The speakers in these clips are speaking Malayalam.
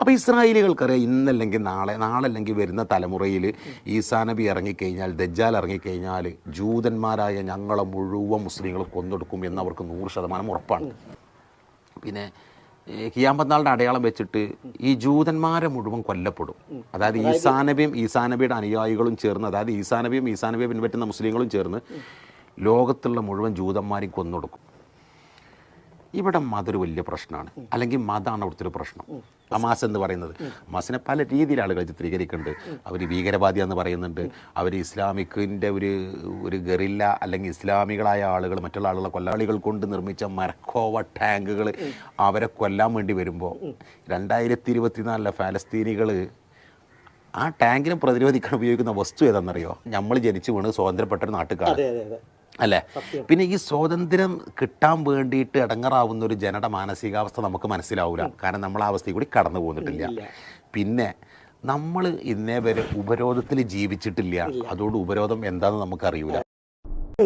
അപ്പോൾ ഇസ്രായേലികൾക്കറിയാം ഇന്നല്ലെങ്കിൽ നാളെ അല്ലെങ്കിൽ വരുന്ന തലമുറയിൽ ഈസാ നബി ഇറങ്ങിക്കഴിഞ്ഞാൽ, ദജ്ജാൽ ഇറങ്ങിക്കഴിഞ്ഞാൽ ജൂതന്മാരായ ഞങ്ങളെ മുഴുവൻ മുസ്ലിങ്ങൾ കൊന്നൊടുക്കും എന്നവർക്ക് 100% ഉറപ്പാണ്. പിന്നെ ഖിയാമത്ത് നാളിൻ്റെ അടയാളം വെച്ചിട്ട് ഈ ജൂതന്മാരെ മുഴുവൻ കൊല്ലപ്പെടും. അതായത് ഈസാ നബിയുടെ അനുയായികളും ചേർന്ന്, അതായത് ഈസാ നബിയെ പിൻപറ്റുന്ന മുസ്ലിങ്ങളും ചേർന്ന് ലോകത്തുള്ള മുഴുവൻ ജൂതന്മാരെയും കൊന്നൊടുക്കും. ഇവിടെ മതൊരു വലിയ പ്രശ്നമാണ്, അല്ലെങ്കിൽ മതമാണ് അവിടുത്തെ ഒരു പ്രശ്നം. ഹമാസ് എന്ന് പറയുന്നത്, ഹമാസിനെ പല രീതിയിൽ ആളുകൾ ചിത്രീകരിക്കുന്നുണ്ട്. അവർ ഭീകരവാദിയാന്ന് പറയുന്നുണ്ട്, അവർ ഇസ്ലാമിക്കിൻ്റെ ഒരു ഗറില്ല അല്ലെങ്കിൽ ഇസ്ലാമികളായ ആളുകൾ മറ്റുള്ള ആളുകളെ കൊല്ലാളികൾ കൊണ്ട് നിർമ്മിച്ച മരക്കോവ ടാങ്കുകൾ അവരെ കൊല്ലാൻ വേണ്ടി വരുമ്പോൾ 2024 ഫലസ്തീനികൾ ആ ടാങ്കിനെ പ്രതിരോധിക്കാൻ ഉപയോഗിക്കുന്ന വസ്തു ഏതാണെന്നറിയോ? നമ്മൾ ജനിച്ചു വീണ് സ്വാതന്ത്ര്യപ്പെട്ടൊരു നാട്ടുകാർ അല്ലേ? പിന്നെ ഈ സ്വാതന്ത്ര്യം കിട്ടാൻ വേണ്ടിയിട്ട് ഇടങ്ങറാവുന്ന ഒരു ജനയുടെ മാനസികാവസ്ഥ നമുക്ക് മനസ്സിലാവില്ല, കാരണം നമ്മൾ ആ അവസ്ഥയിൽ കൂടി കടന്നു പോന്നിട്ടില്ല. പിന്നെ നമ്മൾ ഇന്നേ വരെ ഉപരോധത്തിൽ ജീവിച്ചിട്ടില്ല, അതുകൊണ്ട് ഉപരോധം എന്താണെന്ന് നമുക്കറിയില്ല.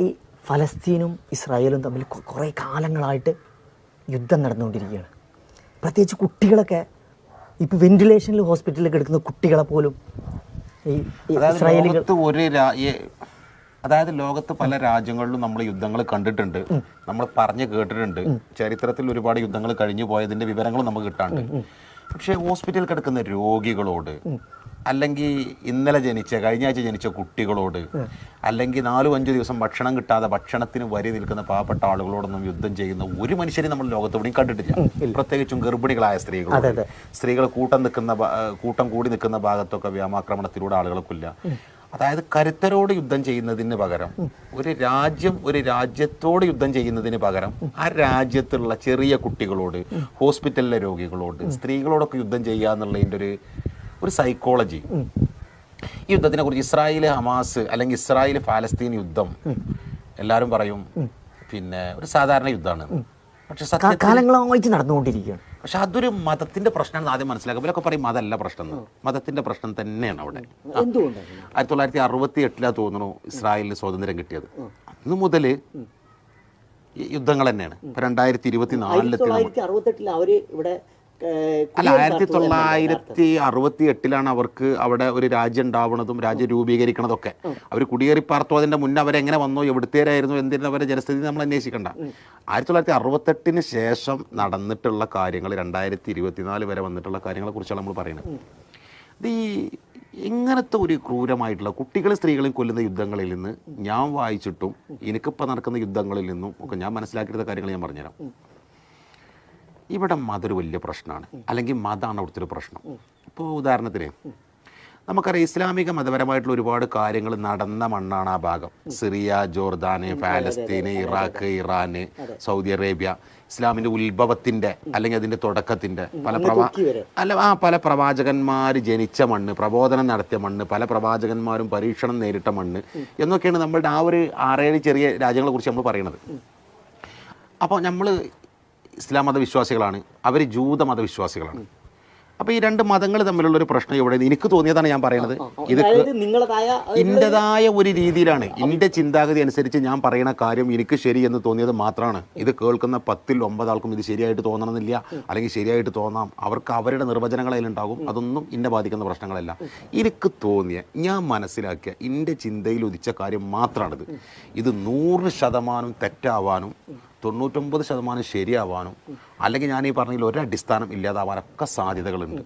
ഈ ഫലസ്തീനും ഇസ്രായേലും തമ്മിൽ കുറേ കാലങ്ങളായിട്ട് യുദ്ധം നടന്നുകൊണ്ടിരിക്കുകയാണ്. പ്രത്യേകിച്ച് കുട്ടികളൊക്കെ ഇപ്പോൾ വെന്റിലേഷനിൽ ഹോസ്പിറ്റലിൽ കിടക്കുന്ന കുട്ടികളെ പോലും ഈ ഇസ്രായേലികൾ അതായത് ലോകത്ത് പല രാജ്യങ്ങളിലും നമ്മൾ യുദ്ധങ്ങൾ കണ്ടിട്ടുണ്ട്, നമ്മൾ പറഞ്ഞു കേട്ടിട്ടുണ്ട്, ചരിത്രത്തിൽ ഒരുപാട് യുദ്ധങ്ങൾ കഴിഞ്ഞു പോയതിൻ്റെ വിവരങ്ങളും നമുക്ക് കിട്ടാണ്ട്. പക്ഷേ ഹോസ്പിറ്റലിൽ കിടക്കുന്ന രോഗികളോട്, അല്ലെങ്കിൽ കഴിഞ്ഞ ആഴ്ച ജനിച്ച കുട്ടികളോട്, അല്ലെങ്കിൽ 4-5 ദിവസം ഭക്ഷണം കിട്ടാതെ ഭക്ഷണത്തിന് വരി നിൽക്കുന്ന പാവപ്പെട്ട ആളുകളോടൊന്നും യുദ്ധം ചെയ്യുന്ന ഒരു മനുഷ്യരെ നമ്മൾ ലോകത്തെവിടെയും കണ്ടിട്ടില്ല. പ്രത്യേകിച്ചും ഗർഭിണികളായ സ്ത്രീകൾ കൂട്ടം കൂടി നിൽക്കുന്ന ഭാഗത്തൊക്കെ വ്യോമാക്രമണത്തിലൂടെ ആളുകളെ കൊല്ലുക. അതായത് കരുത്തരോട് യുദ്ധം ചെയ്യുന്നതിന് പകരം ഒരു രാജ്യത്തോട് യുദ്ധം ചെയ്യുന്നതിന് പകരം ആ രാജ്യത്തുള്ള ചെറിയ കുട്ടികളോട്, ഹോസ്പിറ്റലിലെ രോഗികളോട്, സ്ത്രീകളോടൊക്കെ യുദ്ധം ചെയ്യുക എന്നുള്ളതിൻ്റെ ഒരു സൈക്കോളജി. ഈ യുദ്ധത്തിനെ കുറിച്ച് ഇസ്രായേൽ ഹമാസ് അല്ലെങ്കിൽ ഇസ്രായേൽ ഫലസ്തീൻ യുദ്ധം എല്ലാവരും പറയും പിന്നെ ഒരു സാധാരണ യുദ്ധമാണ്, പക്ഷെ കാലങ്ങളായിട്ട് നടന്നുകൊണ്ടിരിക്കുകയാണ്. പക്ഷെ അതൊരു മതത്തിന്റെ പ്രശ്നമാണ് ആദ്യം മനസ്സിലാക്കുക. ഇവരൊക്കെ പറയും മതമല്ല പ്രശ്നം, മതത്തിന്റെ പ്രശ്നം തന്നെയാണ് അവിടെ. 1968 തോന്നുന്നു ഇസ്രായേലിന് സ്വാതന്ത്ര്യം കിട്ടിയത്. അന്ന് മുതൽ യുദ്ധങ്ങൾ തന്നെയാണ്. ഇപ്പൊ 2024 അല്ല, 1968 അവർക്ക് അവിടെ ഒരു രാജ്യം ഉണ്ടാവുന്നതും രാജ്യം രൂപീകരിക്കണതൊക്കെ. അവർ കുടിയേറി പാർത്തു, അതിൻ്റെ മുന്നേ അവരെങ്ങനെ വന്നോ, എവിടുത്തേരായിരുന്നു, എന്തിനും അവരെ ജനസ്ഥിതി നമ്മൾ അന്വേഷിക്കണ്ട. 1968 ശേഷം നടന്നിട്ടുള്ള കാര്യങ്ങൾ, 2024 വരെ വന്നിട്ടുള്ള കാര്യങ്ങളെ കുറിച്ചാണ് നമ്മൾ പറയുന്നത്. ഇത് ഇങ്ങനത്തെ ഒരു ക്രൂരമായിട്ടുള്ള കുട്ടികളെ സ്ത്രീകളെയും കൊല്ലുന്ന യുദ്ധങ്ങളിൽ നിന്ന് ഞാൻ വായിച്ചിട്ടും എനിക്കിപ്പോൾ നടക്കുന്ന യുദ്ധങ്ങളിൽ നിന്നും ഒക്കെ ഞാൻ മനസ്സിലാക്കിയിട്ടുള്ള കാര്യങ്ങൾ ഞാൻ പറഞ്ഞുതരാം. ഇവിടെ മതൊരു വലിയ പ്രശ്നമാണ്, അല്ലെങ്കിൽ മതമാണ് അവിടുത്തെ ഒരു പ്രശ്നം. ഇപ്പോൾ ഉദാഹരണത്തിന് നമുക്കറിയാം ഇസ്ലാമിക മതപരമായിട്ടുള്ള ഒരുപാട് കാര്യങ്ങൾ നടന്ന മണ്ണാണ് ആ ഭാഗം. സിറിയ, ജോർദാന്, പാലസ്തീന്, ഇറാഖ്, ഇറാന്, സൗദി അറേബ്യ. ഇസ്ലാമിൻ്റെ ഉത്ഭവത്തിൻ്റെ അല്ലെങ്കിൽ അതിൻ്റെ തുടക്കത്തിൻ്റെ പല പ്രവാചകന്മാർ ജനിച്ച മണ്ണ്, പ്രബോധനം നടത്തിയ മണ്ണ്, പല പ്രവാചകന്മാരും പരീക്ഷണം നേരിട്ട മണ്ണ് എന്നൊക്കെയാണ് നമ്മളുടെ ആ ഒരു 6-7 ചെറിയ രാജ്യങ്ങളെ കുറിച്ച് നമ്മൾ പറയുന്നത്. അപ്പോൾ നമ്മൾ ഇസ്ലാം മതവിശ്വാസികളാണ്, അവർ ജൂത മതവിശ്വാസികളാണ്. അപ്പോൾ ഈ രണ്ട് മതങ്ങൾ തമ്മിലുള്ളൊരു പ്രശ്നം ഇവിടെ എനിക്ക് തോന്നിയതാണ് ഞാൻ പറയുന്നത്. ഇത് എൻ്റെതായ ഒരു രീതിയിലാണ്, എൻ്റെ ചിന്താഗതി അനുസരിച്ച് ഞാൻ പറയുന്ന കാര്യം എനിക്ക് ശരിയെന്ന് തോന്നിയത് മാത്രമാണ്. ഇത് കേൾക്കുന്ന 10-ൽ 9 ആൾക്കും ഇത് ശരിയായിട്ട് തോന്നണമെന്നില്ല, അല്ലെങ്കിൽ ശരിയായിട്ട് തോന്നാം. അവർക്ക് അവരുടെ നിർവചനങ്ങളതിലുണ്ടാകും. അതൊന്നും എന്നെ ബാധിക്കുന്ന പ്രശ്നങ്ങളല്ല. എനിക്ക് തോന്നിയ, ഞാൻ മനസ്സിലാക്കിയ, എൻ്റെ ചിന്തയിൽ ഉദിച്ച കാര്യം മാത്രമാണിത്. ഇത് 100% തെറ്റാവാനും 99% ശരിയാവാനും, അല്ലെങ്കിൽ ഞാൻ ഈ പറഞ്ഞതിൽ ഒരടിസ്ഥാനം ഇല്ലാതാവാനൊക്കെ സാധ്യതകളുണ്ട്.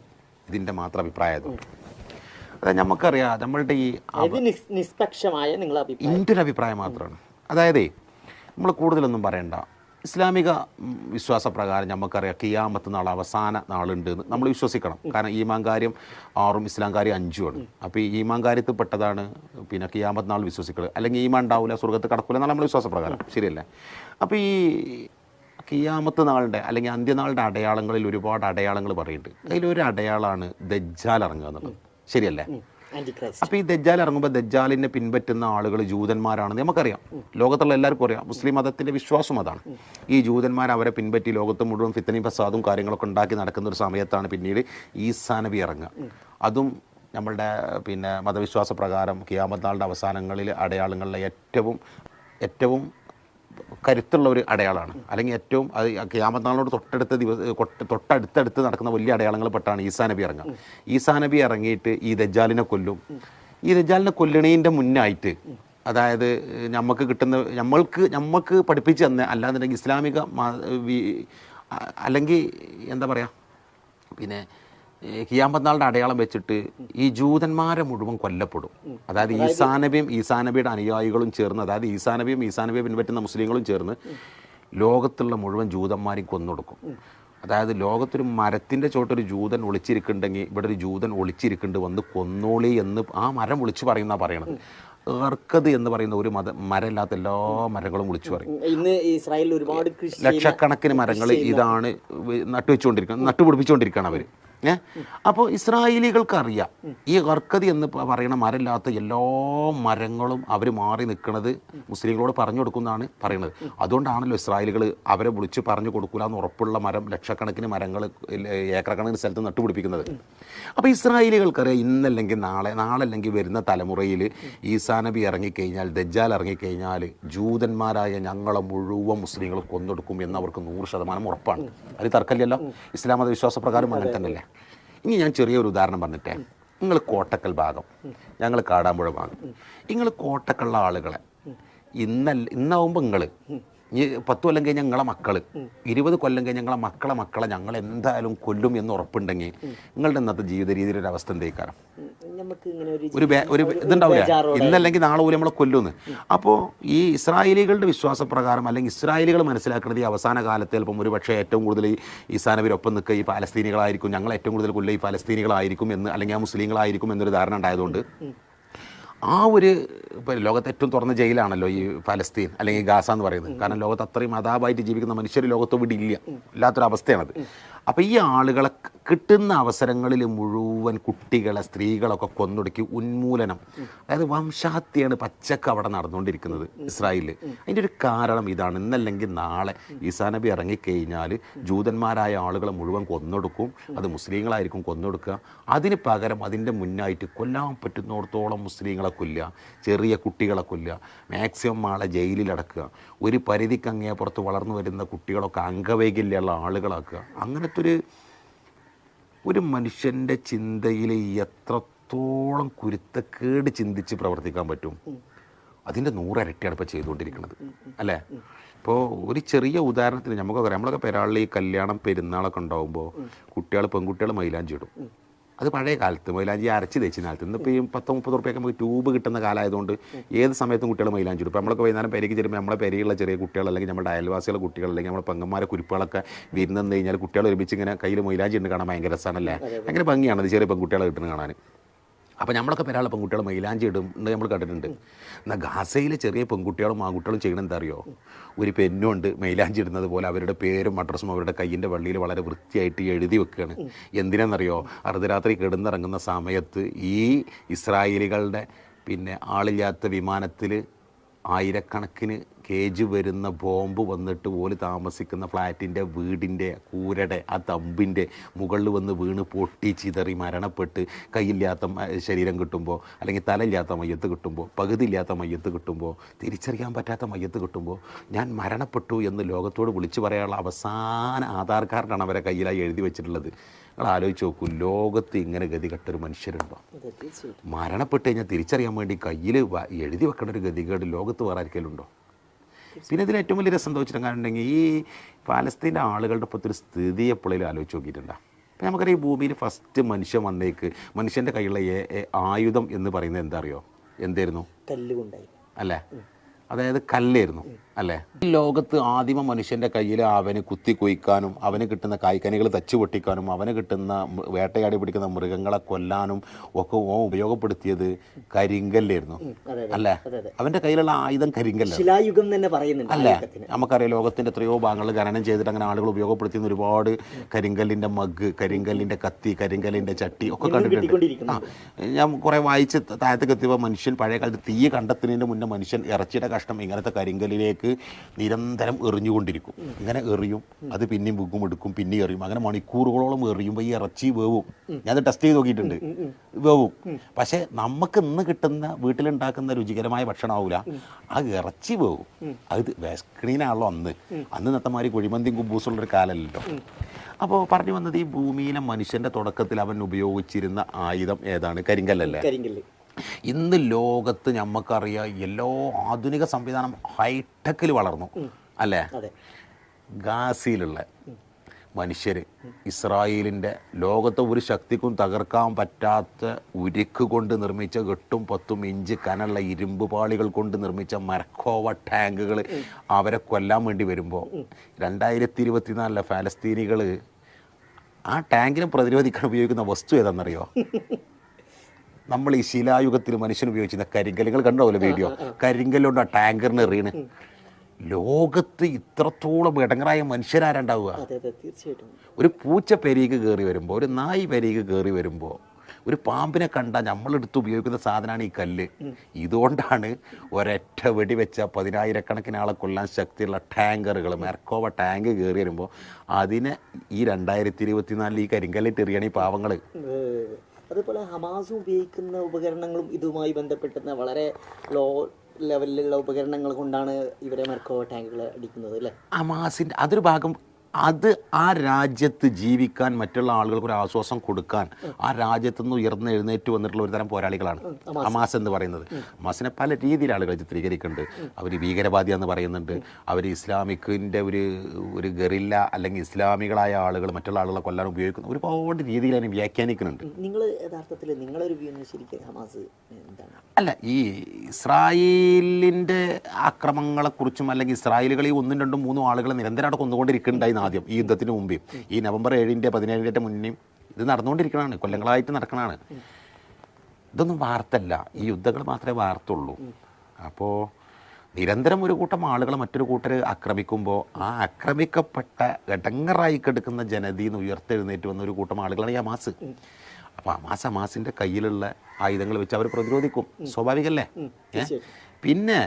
ഇതിൻ്റെ മാത്രം അഭിപ്രായം. അതായത് നമുക്കറിയാം നമ്മളുടെ ഈ നിഷ്പക്ഷമായ എൻ്റെ ഒരു അഭിപ്രായം മാത്രമാണ്. അതായത് നമ്മൾ കൂടുതലൊന്നും പറയണ്ട. ഇസ്ലാമിക വിശ്വാസപ്രകാരം നമുക്കറിയാം ഖിയാമത്ത് നാൾ അവസാന നാളുണ്ട് എന്ന് നമ്മൾ വിശ്വസിക്കണം. കാരണം ഈമാൻ കാര്യം 6-ഉം ഇസ്ലാം കാര്യം 5-ഉമാണ്. അപ്പോൾ ഈ ഈമാൻ കാര്യത്തിൽ പെട്ടതാണ് പിന്നെ ഖിയാമത്ത് നാൾ വിശ്വസിക്കുന്നത്. അല്ലെങ്കിൽ ഈമാൻ ഉണ്ടാവില്ല, സ്വർഗ്ഗത്ത് കടക്കില്ല എന്നാണ് നമ്മുടെ വിശ്വാസപ്രകാരം, ശരിയല്ലേ? അപ്പോൾ ഈ ഖിയാമത്ത് നാളിൻ്റെ അല്ലെങ്കിൽ അന്ത്യനാളിൻ്റെ അടയാളങ്ങളിൽ ഒരുപാട് അടയാളങ്ങൾ പറയുന്നുണ്ട്. അതിലൊരു അടയാളമാണ് ദജ്ജാൽ ഇറങ്ങുക എന്നുള്ളത്, ശരിയല്ലേ? അപ്പോൾ ഈ ദജ്ജാൽ ഇറങ്ങുമ്പോൾ ദജ്ജാലിനെ പിൻപറ്റുന്ന ആളുകൾ ജൂതന്മാരാണെന്ന് നമുക്കറിയാം. ലോകത്തുള്ള എല്ലാവർക്കും അറിയാം. മുസ്ലിം മതത്തിൻ്റെ വിശ്വാസം അതാണ്. ഈ ജൂതന്മാർ അവരെ പിൻപറ്റി ലോകത്ത് മുഴുവൻ ഫിത്തനയും ഫസാദും കാര്യങ്ങളൊക്കെ ഉണ്ടാക്കി നടക്കുന്ന ഒരു സമയത്താണ് പിന്നീട് ഈസാ നബി ഇറങ്ങുക. അതും നമ്മളുടെ പിന്നെ മതവിശ്വാസ പ്രകാരം ഖിയാമത്ത് നാളിൻ്റെ അവസാനങ്ങളിൽ അടയാളങ്ങളിലെ ഏറ്റവും കരുത്തുള്ള ഒരു അടയാളമാണ്. അല്ലെങ്കിൽ ഏറ്റവും അത് ഖിയാമത്ത് നാളിനോട് തൊട്ടടുത്തടുത്ത് നടക്കുന്ന വലിയ അടയാളങ്ങൾ പെട്ടാണ് ഈസാ നബി ഇറങ്ങുക. ഈസാ നബി ഇറങ്ങിയിട്ട് ഈ ദജ്ജാലിനെ കൊല്ലും. ഈ ദജ്ജാലിനെ കൊല്ലണീൻ്റെ മുന്നായിട്ട്, അതായത് നമ്മൾക്ക് പഠിപ്പിച്ച് തന്നെ, അല്ലാന്നുണ്ടെങ്കിൽ ഇസ്ലാമിക അല്ലെങ്കിൽ എന്താ പറയുക, പിന്നെ ഖിയാമത്ത് നാളിൻ്റെ അടയാളം വെച്ചിട്ട് ഈ ജൂതന്മാരെ മുഴുവൻ കൊല്ലപ്പെടും. അതായത് ഈസാ നബിയുടെ അനുയായികളും ചേർന്ന്, അതായത് ഈസാ നബിയെ പിൻപറ്റുന്ന മുസ്ലിങ്ങളും ചേർന്ന് ലോകത്തുള്ള മുഴുവൻ ജൂതന്മാരെയും കൊന്നൊടുക്കും. അതായത് ലോകത്തൊരു മരത്തിൻ്റെ ചോട്ടൊരു ജൂതൻ ഒളിച്ചിരിക്കുന്നുണ്ടെങ്കിൽ ഇവിടെ ഒരു ജൂതൻ ഒളിച്ചിരിക്കുന്നുണ്ട്, വന്ന് കൊന്നോളി എന്ന് ആ മരം വിളിച്ചു പറയുന്ന പറയണത്. ഏർക്കത് എന്ന് പറയുന്ന ഒരു മരമില്ലാത്ത എല്ലാ മരങ്ങളും വിളിച്ചു പറയും. ഇന്ന് ഇസ്രായേലിൽ ഒരുപാട് ലക്ഷക്കണക്കിന് മരങ്ങൾ ഇതാണ് നട്ടുപിടിപ്പിച്ചുകൊണ്ടിരിക്കുകയാണ് അവർ. അപ്പോൾ ഇസ്രായേലികൾക്കറിയാം ഈ അർക്കതി എന്ന് പറയുന്ന മരമില്ലാത്ത എല്ലാ മരങ്ങളും അവർ മാറി നിൽക്കുന്നത് മുസ്ലിങ്ങളോട് പറഞ്ഞു കൊടുക്കുന്നതാണ് പറയുന്നത്. അതുകൊണ്ടാണല്ലോ ഇസ്രായേലികൾ അവരെ വിളിച്ച് പറഞ്ഞു കൊടുക്കില്ല എന്ന് ഉറപ്പുള്ള മരം, ലക്ഷക്കണക്കിന് മരങ്ങൾ ഏക്കറക്കണക്കിന് സ്ഥലത്ത് നട്ടുപിടിപ്പിക്കുന്നത്. അപ്പോൾ ഇസ്രായേലികൾക്കറിയാം ഇന്നല്ലെങ്കിൽ നാളെ അല്ലെങ്കിൽ വരുന്ന തലമുറയിൽ ഈസാ നബി ഇറങ്ങിക്കഴിഞ്ഞാൽ, ദജ്ജാൽ ഇറങ്ങിക്കഴിഞ്ഞാൽ ജൂതന്മാരായ ഞങ്ങളെ മുഴുവൻ മുസ്ലിങ്ങൾ കൊന്നൊടുക്കും എന്നവർക്ക് 100% ഉറപ്പാണ്. അത് തർക്കമില്ലല്ലോ. ഇസ്ലാം മത വിശ്വാസപ്രകാരം അങ്ങനെ തന്നെയല്ലേ. ഇനി ഞാൻ ചെറിയൊരു ഉദാഹരണം പറഞ്ഞിട്ടേ, നിങ്ങൾ കോട്ടക്കൽ ഭാഗം, ഞങ്ങൾ കാടാമ്പുഴ ഭാഗം, നിങ്ങൾ കോട്ടക്കുള്ള ആളുകളെ ഇന്നാവുമ്പോൾ നിങ്ങൾ ഈ 10 കൊല്ലം കഴിഞ്ഞാൽ ഞങ്ങളെ മക്കൾ, 20 കൊല്ലം കഴിഞ്ഞാൽ ഞങ്ങളെ മക്കളെ ഞങ്ങൾ എന്തായാലും കൊല്ലും എന്ന് ഉറപ്പുണ്ടെങ്കിൽ നിങ്ങളുടെ ഇന്നത്തെ ജീവിത രീതിയുടെ ഒരു അവസ്ഥ എന്തേക്കാരം? ഒരു ഇതുണ്ടാവില്ല, ഇന്നല്ലെങ്കിൽ നാളെ പോലും നമ്മളെ കൊല്ലുമെന്ന്. അപ്പോൾ ഈ ഇസ്രായേലികളുടെ വിശ്വാസപ്രകാരം, അല്ലെങ്കിൽ ഇസ്രായേലികൾ മനസ്സിലാക്കുന്നത് ഈ അവസാന കാലത്ത് ചിലപ്പം ഒരു പക്ഷേ ഏറ്റവും കൂടുതൽ ഈസാ നബിയൊപ്പം നിൽക്കുക ഈ പാലസ്തീനികളായിരിക്കും, ഞങ്ങൾ ഏറ്റവും കൂടുതൽ കൊല്ലുക ഈ പാലസ്തീനികളായിരിക്കും എന്ന്, അല്ലെങ്കിൽ ആ മുസ്ലിങ്ങളായിരിക്കും എന്നൊരു ധാരണ ഉണ്ടായതുകൊണ്ട് ആ ഒരു ഇപ്പോൾ ലോകത്തെ ഏറ്റവും തുറന്ന ജയിലാണല്ലോ ഈ ഫലസ്തീൻ അല്ലെങ്കിൽ ഗാസ എന്ന് പറയുന്നത്. കാരണം ലോകത്ത് അത്രയും അതാപായിട്ട് ജീവിക്കുന്ന മനുഷ്യർ ലോകത്ത് ഇവിടെ ഇല്ല, ഇല്ലാത്തൊരവസ്ഥയാണത്. അപ്പോൾ ഈ ആളുകളെ കിട്ടുന്ന അവസരങ്ങളിൽ മുഴുവൻ കുട്ടികളെ, സ്ത്രീകളൊക്കെ കൊന്നൊടുക്കി ഉന്മൂലനം, അതായത് വംശഹത്യയാണ് പച്ചക്ക് അവിടെ നടന്നുകൊണ്ടിരിക്കുന്നത് ഇസ്രായേലിൽ. അതിൻ്റെ ഒരു കാരണം ഇതാണ്. ഇന്നല്ലെങ്കിൽ നാളെ ഈസാ നബി ഇറങ്ങിക്കഴിഞ്ഞാൽ ജൂതന്മാരായ ആളുകളെ മുഴുവൻ കൊന്നൊടുക്കും. അത് മുസ്ലിങ്ങളായിരിക്കും കൊന്നൊടുക്കുക. അതിന് പകരം അതിൻ്റെ മുന്നായിട്ട് കൊല്ലാൻ പറ്റുന്നിടത്തോളം മുസ്ലിങ്ങളെ കൊല്ലുക, ചെറിയ കുട്ടികളെ കൊല്ലുക, മാക്സിമം ആളെ ജയിലിലടക്കുക, ഒരു പരിധിക്ക് അങ്ങേപ്പുറത്ത് വളർന്നു വരുന്ന കുട്ടികളൊക്കെ അംഗവൈകല്യമുള്ള ആളുകളാക്കുക. അങ്ങനത്തെ ഒരു മനുഷ്യൻ്റെ ചിന്തയിൽ എത്രത്തോളം കുരുത്തക്കേട് ചിന്തിച്ച് പ്രവർത്തിക്കാൻ പറ്റും? അതിൻ്റെ 100 ഇരട്ടിയാണ് ഇപ്പോൾ ചെയ്തുകൊണ്ടിരിക്കുന്നത്, അല്ലേ? ഇപ്പോൾ ഒരു ചെറിയ ഉദാഹരണത്തിന് നമ്മളൊക്കെ പെരാളിൽ ഈ കല്യാണം പെരുന്നാളൊക്കെ ഉണ്ടാകുമ്പോൾ പെൺകുട്ടികൾ മൈലാഞ്ചി ഇടും. അത് പഴയ കാലത്ത് മൈലാഞ്ചി അരച്ച് തേച്ചിന് കാലത്ത്. ഇന്നിപ്പോൾ ഈ 10-30 റുപ്യൊക്കെ നമുക്ക് ട്യൂബ് കിട്ടുന്ന കാലമായതുകൊണ്ട് ഏത് സമയത്തും കുട്ടികൾ മൈലാഞ്ചി ഇടും. ഇപ്പോൾ നമ്മളൊക്കെ വൈകുന്നേരം പെരയ്ക്ക് ചെല്ലുമ്പോൾ നമ്മളെ പെരയുള്ള ചെറിയ കുട്ടികൾ, അല്ലെങ്കിൽ നമ്മുടെ അയൽവാസികളുടെ കുട്ടികൾ, അല്ലെങ്കിൽ നമ്മുടെ പെങ്ങന്മാരെ കുരിപ്പുകളൊക്കെ വിരുന്ന് കഴിഞ്ഞാൽ കുട്ടികൾ ഒരുമിച്ച് ഇങ്ങനെ കയ്യിൽ മൈലാഞ്ചി ഉണ്ട് കാണാൻ ഭയങ്കര രസമാണല്ലേ, ഭയങ്കര ഭംഗിയാണ് അത് ചെറിയ പെൺകുട്ടികളെ കിട്ടുന്നത് കാണാൻ. അപ്പോൾ നമ്മളൊക്കെ പെരാളെ പെൺകുട്ടികൾ മൈലാഞ്ചി ഇടും നമ്മൾ കണ്ടിട്ടുണ്ട്. എന്നാൽ ഗാസയിൽ ചെറിയ പെൺകുട്ടികളും ആൺകുട്ടികളും ചെയ്യണം എന്താ അറിയോ? ഒരു പെന്നുണ്ട് മൈലാഞ്ചി ഇടുന്നത് പോലെ അവരുടെ പേരും അഡ്രസ്സും അവരുടെ കയ്യിൻ്റെ വള്ളിയിൽ വളരെ വൃത്തിയായിട്ട് എഴുതി വെക്കുകയാണ്. എന്തിനാണെന്നറിയോ? അർദ്ധരാത്രി കിടന്നിറങ്ങുന്ന സമയത്ത് ഈ ഇസ്രായേലികളുടെ ആളില്ലാത്ത വിമാനത്തിൽ ആയിരക്കണക്കിന് കേജ് വരുന്ന ബോംബ് വന്നിട്ട് പോലും താമസിക്കുന്ന ഫ്ലാറ്റിൻ്റെ വീടിൻ്റെ കൂരയുടെ ആ തമ്പിൻ്റെ മുകളിൽ വന്ന് വീണ് പൊട്ടി ചിതറി മരണപ്പെട്ട് കൈയില്ലാത്ത ശരീരം കിട്ടുമ്പോൾ, അല്ലെങ്കിൽ തലയില്ലാത്ത മയ്യത്ത് കിട്ടുമ്പോൾ, പകുതിയില്ലാത്ത മയ്യത്ത് കിട്ടുമ്പോൾ, തിരിച്ചറിയാൻ പറ്റാത്ത മയ്യത്ത് കിട്ടുമ്പോൾ ഞാൻ മരണപ്പെട്ടു എന്ന് ലോകത്തോട് വിളിച്ചു പറയാനുള്ള അവസാന ആധാർ കാർഡാണ് അവരെ കയ്യിലായി എഴുതി വെച്ചിട്ടുള്ളത്. നിങ്ങൾ ആലോചിച്ച് നോക്കൂ, ലോകത്ത് ഇങ്ങനെ ഗതികെട്ടൊരു മനുഷ്യരുണ്ടോ? മരണപ്പെട്ട് കഴിഞ്ഞാൽ തിരിച്ചറിയാൻ വേണ്ടി കയ്യിൽ എഴുതി വെക്കേണ്ട ഒരു ഗതികേട് ലോകത്ത് വേറെ ആർക്കെങ്കിലുണ്ടോ? പിന്നെ ഇതിന് ഏറ്റവും വലിയ രസം എന്താ വെച്ചിട്ടുണ്ടെങ്കിൽ ഈ പാലസ്തീൻ്റെ ആളുകളുടെ ഇപ്പോഴത്തെ ഒരു സ്ഥിതി എപ്പോഴേലും ആലോചിച്ച് നോക്കിയിട്ടുണ്ടോ? അപ്പം നമുക്കറിയാം ഈ ഭൂമിയിൽ ഫസ്റ്റ് മനുഷ്യൻ വന്നേക്ക് മനുഷ്യൻ്റെ കയ്യിലുള്ള ആയുധം എന്ന് പറയുന്നത് എന്താ അറിയോ? എന്തായിരുന്നു? കല്ലുകൊണ്ടായി അല്ലേ? അതായത് കല്ലായിരുന്നു, അല്ലേ? ഈ ലോകത്ത് ആദിമ മനുഷ്യൻ്റെ കയ്യിൽ അവന് കുത്തി കുയ്ക്കാനും അവന് കിട്ടുന്ന കായ്ക്കനികൾ തച്ചു പൊട്ടിക്കാനും അവന് കിട്ടുന്ന വേട്ടയാടി പിടിക്കുന്ന മൃഗങ്ങളെ കൊല്ലാനും ഒക്കെ ഉപയോഗപ്പെടുത്തിയത് കരിങ്കല്ലായിരുന്നു, അല്ലേ? അവൻ്റെ കയ്യിലുള്ള ആയുധം കരിങ്കല്ലാണ്, ശിലായുഗം തന്നെ പറയുന്നുണ്ട്, അല്ലേ? നമുക്കറിയാം ലോകത്തിൻ്റെ എത്രയോ ഭാഗങ്ങൾ ഖനനം ചെയ്തിട്ട് അങ്ങനെ ആളുകൾ ഉപയോഗപ്പെടുത്തിയ ഒരുപാട് കരിങ്കല്ലിൻ്റെ മഗ്, കരിങ്കല്ലിൻ്റെ കത്തി, കരിങ്കല്ലിൻ്റെ ചട്ടി ഒക്കെ കണ്ടിട്ടുണ്ട്. ഞാൻ കുറേ വായിച്ച് താഴത്തേക്ക് എത്തിയപ്പോൾ മനുഷ്യൻ പഴയ കാലത്ത് തീ കണ്ടെത്തുന്നതിന് മുന്നേ മനുഷ്യൻ ഇറച്ചിയുടെ കഷ്ണം ഇങ്ങനത്തെ കരിങ്കല്ലിലേക്ക് സ്ഥലത്തേക്ക് നിരന്തരം എറിഞ്ഞുകൊണ്ടിരിക്കും. ഇങ്ങനെ എറിയും, അത് പിന്നെയും വിഗും എടുക്കും, പിന്നെ എറിയും, അങ്ങനെ മണിക്കൂറുകളോളം എറിയുമ്പോൾ ഈ ഇറച്ചി വേവും. ഞാനത് ടെസ്റ്റ് ചെയ്ത് നോക്കിയിട്ടുണ്ട്, വേവും. പക്ഷേ നമുക്ക് ഇന്ന് കിട്ടുന്ന വീട്ടിലുണ്ടാക്കുന്ന രുചികരമായ ഭക്ഷണമാവില്ല, ആ ഇറച്ചി വേവും. അത് വിശക്കണീനാണല്ലോ അന്ന് നത്തമാരി കുഴിമന്തിയും കുബൂസുള്ളൊരു കാലമല്ലല്ലോ. അപ്പോൾ പറഞ്ഞു വന്നത്, ഈ ഭൂമിയിലെ മനുഷ്യൻ്റെ തുടക്കത്തിൽ അവൻ ഉപയോഗിച്ചിരുന്ന ആയുധം ഏതാണ്? കരിങ്കല്ലല്ലേ? കരിങ്കല്ല്. ഇന്ന് ലോകത്ത് നമുക്കറിയാം എല്ലാ ആധുനിക സംവിധാനം ഹൈടെക്കിൽ വളർന്നു അല്ലേ? ഗാസയിലുള്ള മനുഷ്യർ ഇസ്രായേലിൻ്റെ ലോകത്തെ ഒരു ശക്തിക്കും തകർക്കാൻ പറ്റാത്ത ഉരുക്ക് കൊണ്ട് നിർമ്മിച്ച 8-10 ഇഞ്ച് കനുള്ള ഇരുമ്പ് പാളികൾ കൊണ്ട് നിർമ്മിച്ച മർക്കോവ ടാങ്കുകൾ അവരെ കൊല്ലാൻ വേണ്ടി വരുമ്പോൾ 2024 ഫലസ്തീനികൾ ആ ടാങ്കിനെ പ്രതിരോധിക്കാൻ ഉപയോഗിക്കുന്ന വസ്തു ഏതാണെന്നറിയോ? നമ്മൾ ഈ ശിലായുഗത്തിൽ മനുഷ്യൻ ഉപയോഗിച്ചിരുന്ന കരിങ്കല്ലുകൾ കണ്ടോല്ലോ വീഡിയോ, കരിങ്കല്ലുകൊണ്ട് ആ ടാങ്കറിന് എറിയണ്. ലോകത്ത് ഇത്രത്തോളം ഇടങ്ങറായ മനുഷ്യരാരുണ്ടാവുക? ഒരു പൂച്ച പെരീക്ക് കയറി വരുമ്പോൾ, ഒരു നായി പെരീക്ക് കയറി വരുമ്പോൾ, ഒരു പാമ്പിനെ കണ്ടാൽ നമ്മളെടുത്ത് ഉപയോഗിക്കുന്ന സാധനമാണ് ഈ കല്ല്. ഇതുകൊണ്ടാണ് ഒരൊറ്റ വെടിവെച്ച 10,000-കണക്കിന് ആളെ കൊല്ലാൻ ശക്തിയുള്ള ടാങ്കറുകൾ, മെർക്കോവ ടാങ്ക് കയറി വരുമ്പോൾ അതിനെ ഈ 2024 ഈ കരിങ്കല്ലിട്ട് എറിയണ ഈ പാവങ്ങൾ. അതുപോലെ ഹമാസ് ഉപയോഗിക്കുന്ന ഉപകരണങ്ങളും ഇതുമായി ബന്ധപ്പെട്ടുന്ന വളരെ ലോ ലെവലിലുള്ള ഉപകരണങ്ങൾ കൊണ്ടാണ് ഇവരെ മെർക്കോവ ടാങ്കുകൾ അടിക്കുന്നത് അല്ലേ? ഹമാസിൻ്റെ അതൊരു ഭാഗം. അത് ആ രാജ്യത്ത് ജീവിക്കാൻ മറ്റുള്ള ആളുകൾക്ക് ഒരു ആശ്വാസം കൊടുക്കാൻ ആ രാജ്യത്തു നിന്ന് ഉയർന്ന് എഴുന്നേറ്റ് വന്നിട്ടുള്ള ഒരു തരം പോരാളികളാണ് ഹമാസ് എന്ന് പറയുന്നത്. ഹമാസിനെ പല രീതിയിൽ ആളുകൾ ചിത്രീകരിക്കുന്നുണ്ട്. അവർ ഭീകരവാദി എന്ന് പറയുന്നുണ്ട്, അവർ ഇസ്ലാമിക്കിൻ്റെ ഒരു ഗറില്ല അല്ലെങ്കിൽ ഇസ്ലാമികളായ ആളുകൾ മറ്റുള്ള ആളുകളെ കൊല്ലാൻ ഉപയോഗിക്കുന്ന ഒരുപാട് രീതിയിൽ അതിനെ വ്യാഖ്യാനിക്കുന്നുണ്ട്. നിങ്ങൾ യഥാർത്ഥത്തിൽ നിങ്ങളൊരു വ്യൂ ശരിക്കും ഹമാസ് എന്താണ്? അല്ല, ഈ ഇസ്രായേലിൻ്റെ ആക്രമണങ്ങളെക്കുറിച്ചും അല്ലെങ്കിൽ ഇസ്രായേലുകൾ ഈ 1, 2, 3 ആളുകൾ നിരന്തരമായിട്ട് കൊന്നുകൊണ്ടിരിക്കുന്നുണ്ടായിരുന്നു ആദ്യം ഈ യുദ്ധത്തിന് മുമ്പേ. ഈ നവംബർ 7, 17 മുന്നേയും ഇത് നടന്നുകൊണ്ടിരിക്കണതാണ്, കൊല്ലങ്ങളായിട്ട് നടക്കണതാണ്. ഇതൊന്നും വാർത്തല്ല, ഈ യുദ്ധങ്ങൾ മാത്രമേ വാർത്തുള്ളൂ. അപ്പോൾ നിരന്തരം ഒരു കൂട്ടം ആളുകൾ മറ്റൊരു കൂട്ടർ ആക്രമിക്കുമ്പോൾ ആ ആക്രമിക്കപ്പെട്ട ഇടങ്ങറായി കിടക്കുന്ന ജനതയിൽ നിന്ന് ഉയർത്തെഴുന്നേറ്റ് വന്ന ഒരു കൂട്ടം ആളുകളാണ് ഈ ഹമാസ്. അപ്പോൾ ഹമാസിൻ്റെ കയ്യിലുള്ള ആയുധങ്ങൾ വെച്ച് അവർ പ്രതിരോധിക്കും, സ്വാഭാവികമല്ലേ? പിന്നെ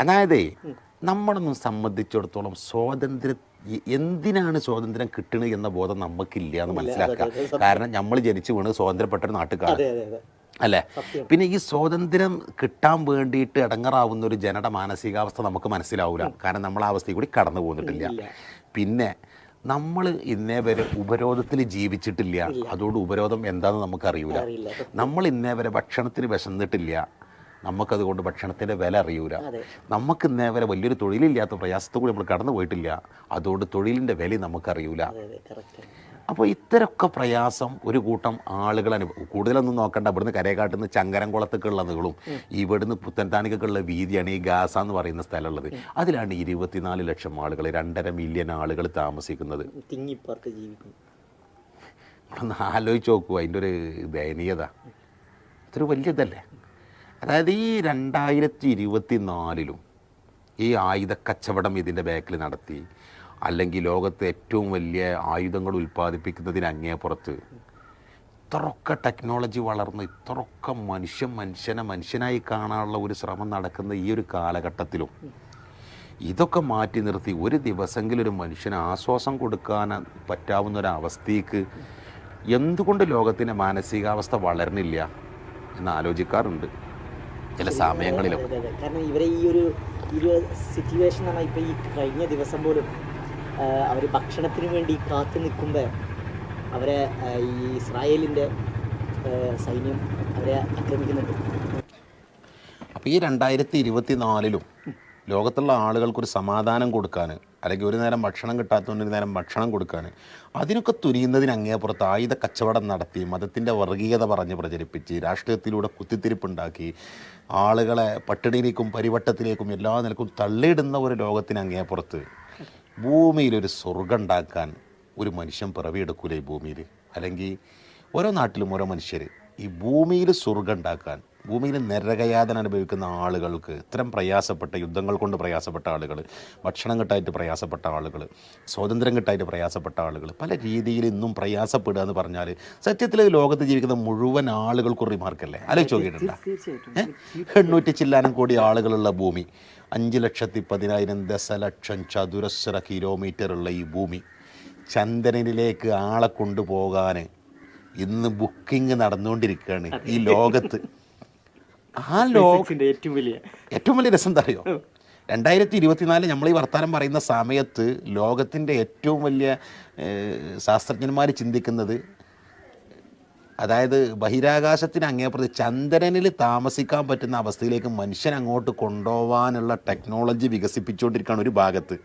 അതായത് നമ്മളൊന്നും സംബന്ധിച്ചിടത്തോളം സ്വാതന്ത്ര്യം, എന്തിനാണ് സ്വാതന്ത്ര്യം കിട്ടുന്നത് എന്ന ബോധം നമുക്കില്ല എന്ന് മനസ്സിലാക്കുക. കാരണം നമ്മൾ ജനിച്ചു വീണത് സ്വാതന്ത്ര്യപ്പെട്ടൊരു നാട്ടുകാരാണ് അല്ലേ? പിന്നെ ഈ സ്വാതന്ത്ര്യം കിട്ടാൻ വേണ്ടിയിട്ട് ഇടങ്ങറാവുന്ന ഒരു ജനയുടെ മാനസികാവസ്ഥ നമുക്ക് മനസ്സിലാവില്ല, കാരണം നമ്മൾ ആ അവസ്ഥയിൽ കൂടി കടന്നു പോന്നിട്ടില്ല. പിന്നെ നമ്മൾ ഇന്നേ വരെ ഉപരോധത്തിൽ ജീവിച്ചിട്ടില്ല, അതുകൊണ്ട് ഉപരോധം എന്താണെന്ന് നമുക്കറിയൂല. നമ്മൾ ഇന്നേ വരെ ഭക്ഷണത്തിന് വിശന്നിട്ടില്ല, നമുക്കതുകൊണ്ട് ഭക്ഷണത്തിൻ്റെ വില അറിയൂല. നമുക്ക് ഇന്നേ വരെ വലിയൊരു തൊഴിലില്ലാത്ത പ്രയാസത്തിൽ കൂടി നമ്മൾ കടന്നു പോയിട്ടില്ല, അതുകൊണ്ട് തൊഴിലിൻ്റെ വില നമുക്കറിയൂല. അപ്പോൾ ഇത്തരമൊക്കെ പ്രയാസം ഒരു കൂട്ടം ആളുകൾ കൂടുതലൊന്നും നോക്കണ്ട. ഇവിടുന്ന് കരേക്കാട്ടുന്ന ചങ്കരംകുളത്തേക്കുള്ള നീളും ഇവിടുന്ന് പുത്തൻതാണിക്കൊക്കെയുള്ള വീതിയാണ് ഈ ഗാസ എന്ന് പറയുന്ന സ്ഥലമുള്ളത്. അതിലാണ് 24 ലക്ഷം ആളുകൾ, 2.5 മില്യൺ ആളുകൾ താമസിക്കുന്നത്. നമ്മളൊന്ന് ആലോചിച്ച് നോക്കൂ അതിൻ്റെ ഒരു ദയനീയത. ഇതൊരു വലിയതല്ലേ? അതായത് ഈ 2024 ഈ ആയുധ കച്ചവടം ഇതിൻ്റെ ബാക്കിൽ നടത്തി, അല്ലെങ്കിൽ ലോകത്തെ ഏറ്റവും വലിയ ആയുധങ്ങൾ ഉൽപ്പാദിപ്പിക്കുന്നതിന് അങ്ങേപ്പുറത്ത് ഇത്രയൊക്കെ ടെക്നോളജി വളർന്ന് ഇത്രയൊക്കെ മനുഷ്യനെ മനുഷ്യനായി കാണാനുള്ള ഒരു ശ്രമം നടക്കുന്ന ഈ ഒരു കാലഘട്ടത്തിലും ഇതൊക്കെ മാറ്റി നിർത്തി ഒരു ദിവസമെങ്കിലും ഒരു മനുഷ്യന് ആശ്വാസം കൊടുക്കാൻ പറ്റാവുന്ന ഒരവസ്ഥയ്ക്ക് എന്തുകൊണ്ട് ലോകത്തിൻ്റെ മാനസികാവസ്ഥ വളരണില്ല എന്ന് ആലോചിക്കാറുണ്ട് ചില സമയങ്ങളിലും. കാരണം ഇവരെ ഈ ഒരു സിറ്റുവേഷൻ ആണ്. ഇപ്പോൾ ഈ കഴിഞ്ഞ ദിവസം പോലും അവർ ഭക്ഷണത്തിന് വേണ്ടി കാത്തു നിൽക്കുമ്പോൾ അവരെ ഈ ഇസ്രായേലിൻ്റെ സൈന്യം അവരെ ആക്രമിക്കുന്നുണ്ട്. അപ്പോൾ ഈ 2024 ലോകത്തുള്ള ആളുകൾക്കൊരു സമാധാനം കൊടുക്കാൻ, അല്ലെങ്കിൽ ഒരു നേരം ഭക്ഷണം കിട്ടാത്തതുകൊണ്ട് ഒരു നേരം ഭക്ഷണം കൊടുക്കാൻ, അതിനൊക്കെ തുനിയുന്നതിന് അങ്ങേപ്പുറത്ത് ആയുധ കച്ചവടം നടത്തി, മതത്തിൻ്റെ വർഗീയത പറഞ്ഞ് പ്രചരിപ്പിച്ച്, രാഷ്ട്രീയത്തിലൂടെ കുത്തിത്തിരിപ്പുണ്ടാക്കി, ആളുകളെ പട്ടിണിയിലേക്കും പരിവട്ടത്തിലേക്കും എല്ലാ നിലക്കും തള്ളിയിടുന്ന ഒരു ലോകത്തിന് അങ്ങേപ്പുറത്ത് ഭൂമിയിലൊരു സ്വർഗം ഉണ്ടാക്കാൻ ഒരു മനുഷ്യൻ പിറവിയെടുക്കൂലേ ഈ ഭൂമിയിൽ? അല്ലെങ്കിൽ ഓരോ നാട്ടിലും ഓരോ മനുഷ്യർ ഈ ഭൂമിയിൽ സ്വർഗം ഉണ്ടാക്കാൻ ഭൂമിയിൽ നരകയാതന അനുഭവിക്കുന്ന ആളുകൾക്ക്, ഇത്തരം പ്രയാസപ്പെട്ട യുദ്ധങ്ങൾ കൊണ്ട് പ്രയാസപ്പെട്ട ആളുകൾ, ഭക്ഷണം കിട്ടായിട്ട് പ്രയാസപ്പെട്ട ആളുകൾ, സ്വാതന്ത്ര്യം കിട്ടായിട്ട് പ്രയാസപ്പെട്ട ആളുകൾ, പല രീതിയിൽ ഇന്നും പ്രയാസപ്പെടുക എന്ന് പറഞ്ഞാൽ സത്യത്തിൽ ലോകത്ത് ജീവിക്കുന്ന മുഴുവൻ ആളുകൾക്കും റിമാർക്കല്ലേ? ആലോചിച്ച് നോക്കിയിട്ടുണ്ടോ? 800 ചില്ലാനം കോടി ആളുകളുള്ള ഭൂമി, 5,10,000 ദശലക്ഷം ചതുരശ്ര കിലോമീറ്ററുള്ള ഈ ഭൂമി, ചന്ദ്രനിലേക്ക് ആളെ കൊണ്ടുപോകാൻ ഇന്ന് ബുക്കിംഗ് നടന്നുകൊണ്ടിരിക്കുകയാണ് ഈ ലോകത്ത്. ആ ലോകത്തിൻ്റെ ഏറ്റവും വലിയ രസം എന്താ അറിയോ? 2024 നമ്മൾ ഈ വർത്തമാനം പറയുന്ന സമയത്ത് ലോകത്തിൻ്റെ ഏറ്റവും വലിയ ശാസ്ത്രജ്ഞന്മാർ ചിന്തിക്കുന്നത്, അതായത് ബഹിരാകാശത്തിന് അങ്ങേപ്പുറത്ത് ചന്ദ്രനിൽ താമസിക്കാൻ പറ്റുന്ന അവസ്ഥയിലേക്ക് മനുഷ്യൻ അങ്ങോട്ട് കൊണ്ടുപോകാനുള്ള ടെക്നോളജി വികസിപ്പിച്ചുകൊണ്ടിരിക്കുകയാണ് ഒരു ഭാഗത്ത്.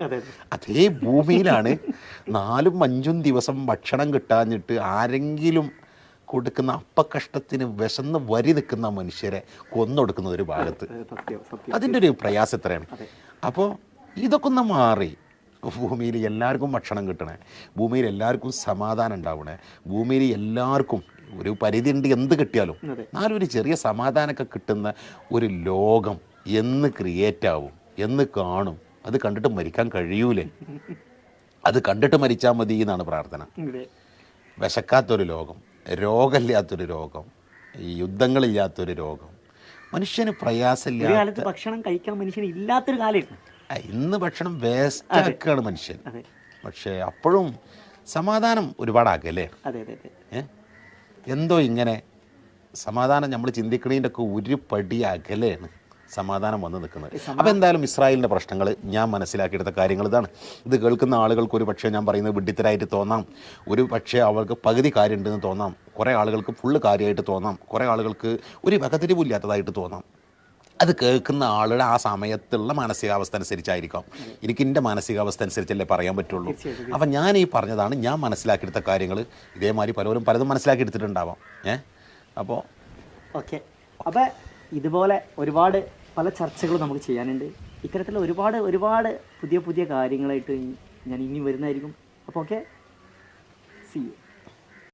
അതേ ഭൂമിയിലാണ് 4-5 ദിവസം ഭക്ഷണം കിട്ടാഞ്ഞിട്ട് ആരെങ്കിലും കൊടുക്കുന്ന അപ്പക്കഷ്ടത്തിന് വിശന്ന് വരി നിൽക്കുന്ന മനുഷ്യരെ കൊന്നൊടുക്കുന്ന ഒരു ഭാഗത്ത്. അതിൻ്റെ ഒരു പ്രയാസം എത്രയാണ്. അപ്പോൾ ഇതൊക്കെ ഒന്ന് മാറി ഭൂമിയിൽ എല്ലാവർക്കും ഭക്ഷണം കിട്ടണേ, ഭൂമിയിൽ എല്ലാവർക്കും സമാധാനം ഉണ്ടാവണേ, ഭൂമിയിൽ എല്ലാവർക്കും ഒരു പരിധി ഉണ്ട് എന്ത് കിട്ടിയാലും, എന്നാലും ഒരു ചെറിയ സമാധാനമൊക്കെ കിട്ടുന്ന ഒരു ലോകം എന്ന് ക്രിയേറ്റ് ആവും, എന്ന് കാണും. അത് കണ്ടിട്ട് മരിക്കാൻ കഴിയൂലേ? അത് കണ്ടിട്ട് മരിച്ചാൽ മതി എന്നാണ് പ്രാർത്ഥന. വിശക്കാത്തൊരു ലോകം, രോഗമില്ലാത്തൊരു രോഗം, ഈ യുദ്ധങ്ങളില്ലാത്തൊരു രോഗം, മനുഷ്യന് പ്രയാസമില്ലാത്ത, ഭക്ഷണം കഴിക്കാൻ മനുഷ്യന് ഇല്ലാത്തൊരു കാലം. ഇന്ന് ഭക്ഷണം വേസ്റ്റാക്കുകയാണ് മനുഷ്യൻ. പക്ഷേ അപ്പോഴും സമാധാനം ഒരുപാടാക്കല്ലേ? എന്തോ ഇങ്ങനെ സമാധാനം നമ്മൾ ചിന്തിക്കണതിൻ്റെ ഒക്കെ ഒരു പടി അകലെയാണ് സമാധാനം വന്ന് നിൽക്കുന്നത്. അപ്പോൾ എന്തായാലും ഇസ്രായേലിൻ്റെ പ്രശ്നങ്ങൾ ഞാൻ മനസ്സിലാക്കിയെടുത്ത കാര്യങ്ങൾ ഇതാണ്. ഇത് കേൾക്കുന്ന ആളുകൾക്ക് ഒരു പക്ഷേ ഞാൻ പറയുന്നത് വിഡ്ഢിത്തരായിട്ട് തോന്നാം, ഒരു പക്ഷേ അവർക്ക് പകുതി കാര്യമുണ്ടെന്ന് തോന്നാം, കുറേ ആളുകൾക്ക് ഫുള്ള് കാര്യമായിട്ട് തോന്നാം, കുറേ ആളുകൾക്ക് ഒരു വകതിരിവില്ലാത്തതായിട്ട് തോന്നാം. അത് കേൾക്കുന്ന ആളുടെ ആ സമയത്തുള്ള മാനസികാവസ്ഥ അനുസരിച്ചായിരിക്കാം. എനിക്ക് എൻ്റെ മാനസികാവസ്ഥ അനുസരിച്ചല്ലേ പറയാൻ പറ്റുള്ളൂ. അപ്പം ഞാൻ ഈ പറഞ്ഞതാണ് ഞാൻ മനസ്സിലാക്കിയെടുത്ത കാര്യങ്ങൾ. ഇതേമാതിരി പലതും മനസ്സിലാക്കിയെടുത്തിട്ടുണ്ടാവാം. അപ്പോൾ ഓക്കെ. അപ്പോൾ ഇതുപോലെ ഒരുപാട് പല ചർച്ചകളും നമുക്ക് ചെയ്യാനുണ്ട്. ഇത്തരത്തിലുള്ള ഒരുപാട് പുതിയ കാര്യങ്ങളായിട്ട് ഞാൻ ഇനി വരുന്നതായിരിക്കും. അപ്പോൾ ഓക്കെ, സീ യു.